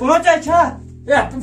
5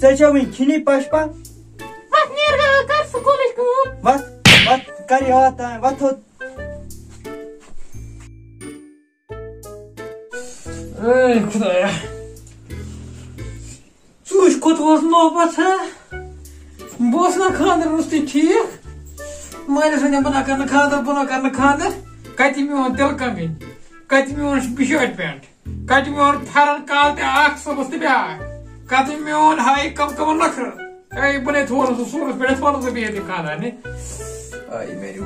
ژےٚ ون کھنی پشپا وَتھ نیٖر کر سکوٗلٕچ کٲم وت کر یاد تام وت تھوٚد اے خدایا ژوٗچ کوٚت ووت نوبت ہا بہٕ اوسُس نا خاندر روٚستُے ٹھیٖک مٲلِس وَنیٛوم بہٕ نا کرنہٕ خاندر بہٕ نا کرنہٕ خاندر کتہِ میون تِلہٕ کَنگٕنۍ کتہِ میون بِشٲٹۍ پینٹ کتہِ میون پھٮ۪رن کالہٕ تہِ اکھ صُبحس تہِ بیٛاکھ کتہِ میون ہاے کم نکھرٕ اے بہٕ نے تھوڑا سُہ سورس پٮ۪ٹھ تھوڑا سا بِہِتھ یہِ خاندارنہِ اے میری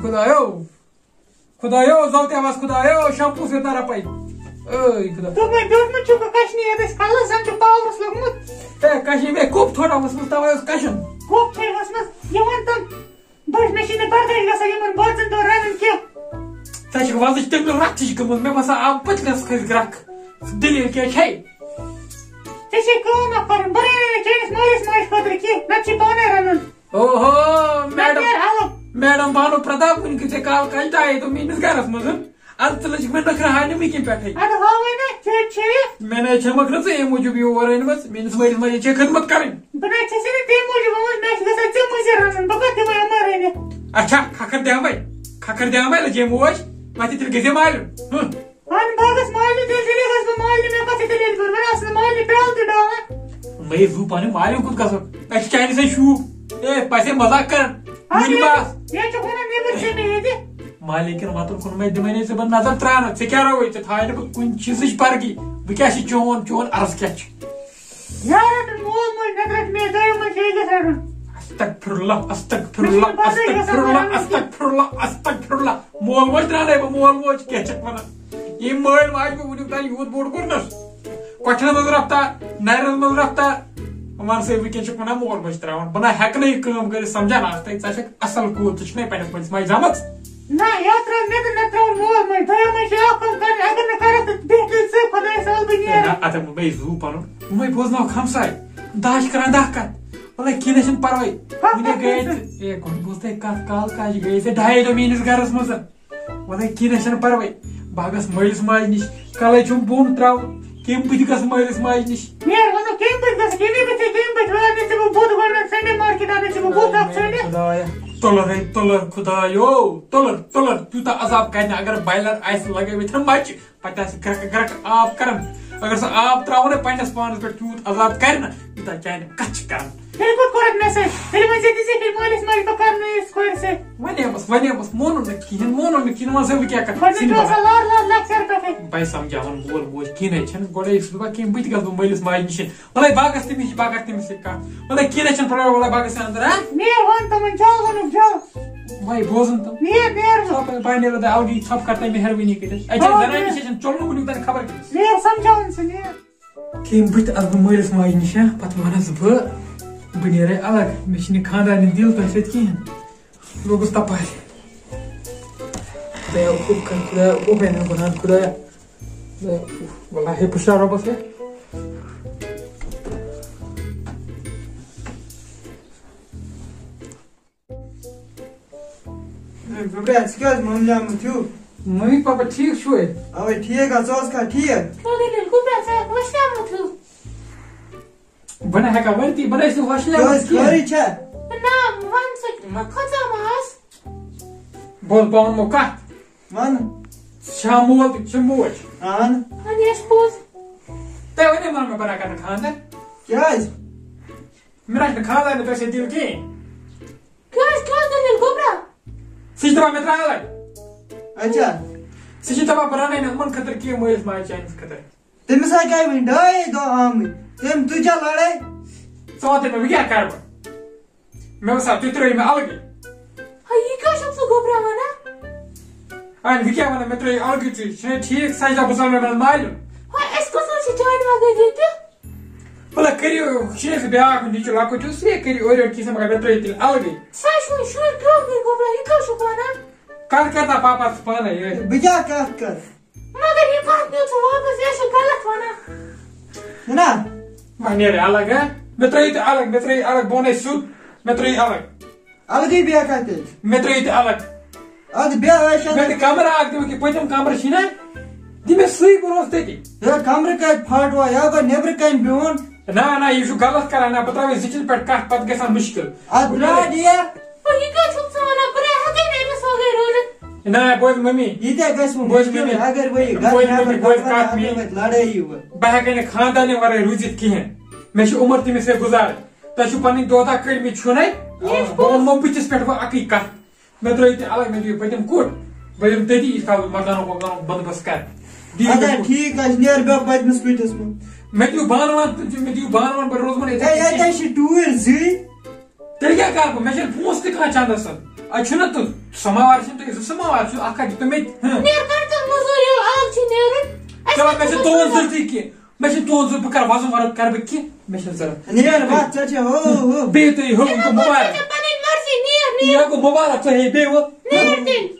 خدایو زوتیوس خدایو شمپوٗ سۭتۍ نا رَپے اے خدا دوٚپمَے بیوٗٹھمُت چھُکھ کشمیٖر أسۍ کَلہٕ زن چھُ پاورس لوٚگمُت اے کشمیٖر مےٚ کُپ تھوڑا ؤژھمٕژ تَوے اوس کشُن کُپ چھے ؤژھمٕژ یہِ وَن تِم بٔڑۍ مےٚ چھِ نہٕ برداش گژھان یِمن بٲژن دۄہن رَنُن کیٚنٛہہ ژےٚ چھُکھ وَندٕچ تٔمِل رَکھ چھِ گٔمٕژ مےٚ باسان آب پٔتلس کھٔسۍ گرٛکھ دٔلیٖل کیٛاہ چھے ژےٚ چھے کٲم اکھ کَرٕنۍ بہٕ رَنَے نہٕ چٲنِس مٲلِس ماجہِ خٲطرٕ کیٚنٛہہ نتہٕ چھِ پانے رَنُن اوہو نیٚر الگ میڈم بانو پرتاپ وٕنۍ ژےٚ کال کَنٹایے تہٕ میٲنِس گرس منٛز اَدٕ ژٕ لٔجِکھ مےٚ نٔکھرٕ ہاونہِ وٕنکٮ۪ن پٮ۪ٹھٕے اَدٕ ہاوٕے نا ژےٚ چھے مےٚ نے چھَمکھ نہٕ ژٕ اَمہِ موٗجوٗب یور أنمٕژ میٲنِس مٲلِس ماجہِ چھے خدمت کَرٕنۍ بہٕ نَے چھَسے نہٕ تَمہِ موٗجوٗب آمٕژ مےٚ چھُ گژھان ژےٚ مٔنٛزۍ رَنُن بہٕ کَتھ دِمے یِمن رٔنِتھ اچھا کھکھر دِمے لٔجے موج وۄنۍ تیٚلہِ گژھِ مالیُن اہن بہٕ گژھٕ مالنہِ تیٚلہِ گژھٕ بہٕ مالنہِ مےٚ کَتھ دٔلیٖل کوٚر وۄنۍ آسہٕ نہٕ مالنہِ پیٛالہٕ تہِ ڈالان مےٚ زوٗ پنٕنۍ مالیُن کوٚت گژھو اَسہِ چھِ چانہِ سۭتۍ شوٗب اے پَژے مزاق کران مےٚ باس یہِ چھُکھ وَنان نیٚبٕر چھے مےٚ ییٚتہِ مالِکن وَتُن کُن مےٚ دِمے نہٕ ژےٚ بہٕ نظر تراونہٕ ژےٚ کیٛاہ رووٕے ژےٚ تھاوے نہٕ بہٕ کُنہِ چیٖزٕچ پرگی بہٕ کیٛاہ چھُ چون عرض کیٛاہ چھُ یار رَٹُن مول موج نَتہٕ رَٹہِ مےٚ دۄیو منٛز چھے گژھِ رَٹُن استغفرullah مول موج تراونے بہٕ مول موج کیٛاہ چھکھ وَنان یِم مٲلۍ ماجہِ بہٕ وٕنیُک تام یوٗت بوٚڑ کوٚرنَس کۄٹھٮ۪ن منٛز رفتار نرٮ۪ن منٛز رفتار وَن سا وٕنکٮ۪ن چھُکھ وَنان مول موج تراوان بہٕ نہ ہٮ۪کہٕ نہٕ یہِ کٲم کٔرِتھ سمجھان آز تانۍ ژٕ چھکھ اَصٕل کوٗر ژٕ چھُکھ نَے پنٛنِس مٲلِس ماجہِ زامٕژ نہ یا ترٛاو مےٚ تہٕ نہ ترٛاوُن مول موج دۄیو منٛز چھِ اکھ کٲم کَرٕنۍ اگر نہٕ کَرکھ تہٕ بہتر ژٕ خۄدایس حوالہٕ بہٕ نیرٕ اَدٕ مے زوٗ پَنُن وۄنۍ بوزناوُکھ ہمساے دَہ چھِ کران دَہ کَتھ وَلے کیٚنٛہہ نہ چھُنہٕ پَرواے وٕنہِ گٔیے ژٕ اے گۄڈٕ بوز تۄہہِ کَتھ کال کاجہِ گٔیے ژےٚ 2.5 دۄہ میٲنِس گرس منٛز وَلے کیٚنٛہہ نہ چھُنہٕ پَرواے بہٕ گژھٕ مٲلِس ماجہِ نِش کَلے چھُم بۄن تراوُن کیٚمۍ بٕتھِ گژھٕ مٲلِس ماجہِ نِش نیرٕ وَنو کَمہِ بٕتھِ گژھِ کَمہِ بٕتھِ واتنہِ ژٕ بہٕ بُتھ گۄڈٕنٮ۪تھ سنڈے مارکیٹ اَنَے ژٕ بہٕ بُتھ اکھ ژھٲنڈِتھ تُلر خدایو تُلر تیوٗتاہ عذاب کرِ نہٕ اگر بایلر آسہِ لگٲوِتھ مَچہِ پتہٕ آسہِ گرٛکہٕ آب کران اگر سُہ آب تراونے پننِس پانس پٮ۪ٹھ تیوٗت عذاب کرِ نہٕ یوٗتاہ چانہِ کتھ چھِ کران تیٚلہِ کوٚت کوٚرُکھ مےٚ سۭتۍ تیٚلہِ ؤنۍ زِ ژےٚ کِتھ مٲلِس ماجہِ بہٕ کرنٲیِس کورِ سۭتۍ وَنیمَس مونُن نہٕ کِہیٖنۍ وَن سا بہٕ کیٛاہ گۄڈٕنٮ۪تھ چھُ آسان لار لَکچار پٮ۪ٹھَے بہٕ سمجھاوان مول موج کِہیٖنۍ چھَنہٕ گۄڈَے چھُس بہٕ کیٚنٛہہ بٕتھِ گژھٕ بہٕ مٲلِس ماجہِ نِش وَلے باغس تٔمِس بہٕ کرٕ تٔمِس سۭتۍ کَتھ وَلے کِہیٖنۍ چھَنہٕ پرواے وَلے بہٕ گژھِ اندر نیر وَن تِمن جل ووٚنُکھ جل وَے بوزُن تِم نیر بہٕ نیرو تۄہہِ الگٕے ژھۄپہٕ کَر تۄہہِ مہربٲنی کٔرِتھ اَتہِ چھِ زنانہِ نِش چھَنہٕ چلنُک وٕنیُک تام خبر کیٚنٛہہ نیر سمجھاوُن سُہ نیر کیٚمۍ بٕتھِ اَدٕ بہٕ مٲلِس ماجہِ نِش پتہٕ وَنس بہٕ نیرے الگ مےٚ چھِنہٕ یہِ خاندارنہِ دِل تۄہہِ سۭتۍ کِہیٖنۍ لوٚگُس تپارِ خدایا خدایا والله پُشرا رۄبس ہے گوٚبرا ژٕ کیٛاہ حظ مۄملیومُت ہیوٗ ممی پاپا ٹھیٖک چھُوے اَوے ٹھیٖک حظ ژٕ اوس کھا ٹھیٖک بہٕ نہ ہٮ۪کان ؤنتھی بہٕ نَے چھُس ژٕ وۄشلیومُت حظ خٲرٕے چھا بوز بہٕ وَنمو کَتھ وَن ژٕ چھا مول تہٕ ژٕ چھِ موج اہن تۄہہِ وَنے مےٚ بہٕ نہ کرٕ خاندر کیٛازِ مےٚ نہ چھُنہٕ خاندارنہِ تۄہہِ سۭتۍ دِل کِہیٖنۍ ژٕ چھِ دَپان مےٚ ترٛاو الگ اچھا ژٕ چھِ دَپان بہٕ رَنَے نہٕ یِمن خٲطرٕ کینٛہہ مٲلِس ماجہِ چانِس خٲطرٕ تٔمِس ہا گٔے وٕنۍ 2 دۄہ آمٕتۍ تٔمۍ تُجا لڑٲے ژٕ وَن تہٕ مےٚ بہٕ کیٛاہ کرٕ بہٕ مےٚ باسان تُہۍ ترٛٲیِو مےٚ الگٕے وۄنۍ بہٕ کیٛاہ وَنان مےٚ ترٛٲیِو الگٕے ژٕ چھُنَے ٹھیٖک سجدا بہٕ ژَلہٕ مےٚ مالیُن بَلے کٔرِو چھُنَے سُہ بیٛاکھ نیٚچوٗ لۄکُٹ چھُ سُے کٔرِو اورٕ یورٕ کینٛژھا مگر مےٚ ترٛٲیِو تیٚلہِ الگٕے کَتھ کَرتا پاپا ژٕ پانے بہٕ کیٛاہ کَتھ کَرٕ چھُنا وۄنۍ نیرِ الگ مےٚ ترٛٲیِو تہِ الگ مےٚ ترٛٲیِو الگ بہٕ وَنے سیوٚد مےٚ ترٛٲیِو الگ الگٕے بیٚہکھا تیٚلہِ مےٚ ترٛٲیِو تہِ الگ اَدٕ بیٚہہ مےٚ ٲسۍ تہِ کمرٕ اکھ دِمُکھ یہِ پٔتِم کمرٕ چھُے نہ دِ مےٚ سُے بہٕ روزٕ تٔتی ہے کمرٕ کَتہِ پھاٹوا یا گوٚو نیٚبرٕ کَنہِ بِہُن نا یہ غلط کران نا بہ تراوے زچن پہ کت پتہ گژھان مشکل ادرا ڈیر یہ کیا چھو سانا پر ہگے نہیں سوگے رول نا بوز ممی یہ تے گژھ مشکل اگر وہی لڑائی بہ ہیکے خاندان ورے روزت کہین مے چھ عمر تمس گزار تہ پن دودہ کڑم چھنے بہ ونمو بتس پہ اکی کت مے ترٛٲیِو تُہۍ الگ مے دِیِو پٔتِم کوٚٹ بہٕ دِمہٕ تٔتی یِتھ کال مکانُک وکانُک بندوبست کر اگر ٹھیک ہے نیر بہ پتمس کوٹس مے دِیِو بانہٕ وان بہٕ روزمن اے چھ ٹوٗر زٕے تیٚلہِ کیٛاہ کرٕ بہٕ مےٚ چھنہٕ پونٛسہٕ تہِ کانٛہہ چندس اتہِ چھُنہ تہٕ سماوار چھِنہٕ تُہۍ زٕ سماوار چھُ اکھ دِتو مےٚ نیر کر تو مزوری آگ چھ نیرن چلو مےٚ چھِ تُہنٛز ضروٗرتٕے کینٛہہ مےٚ چھِ تُہنٛز ضروٗرت بہٕ کرٕ وزن ورن کرٕ بہٕ کینٛہہ مےٚ چھنہٕ ضروٗرت نیر وات ژےٚ چھےٚ ہو بیٚیہِ تُہۍ ہو مُبارک پنٕنۍ مرضی نیر یہِ گوٚو مُبارک تُہۍ بیٚیہِ نیر تیٚلہِ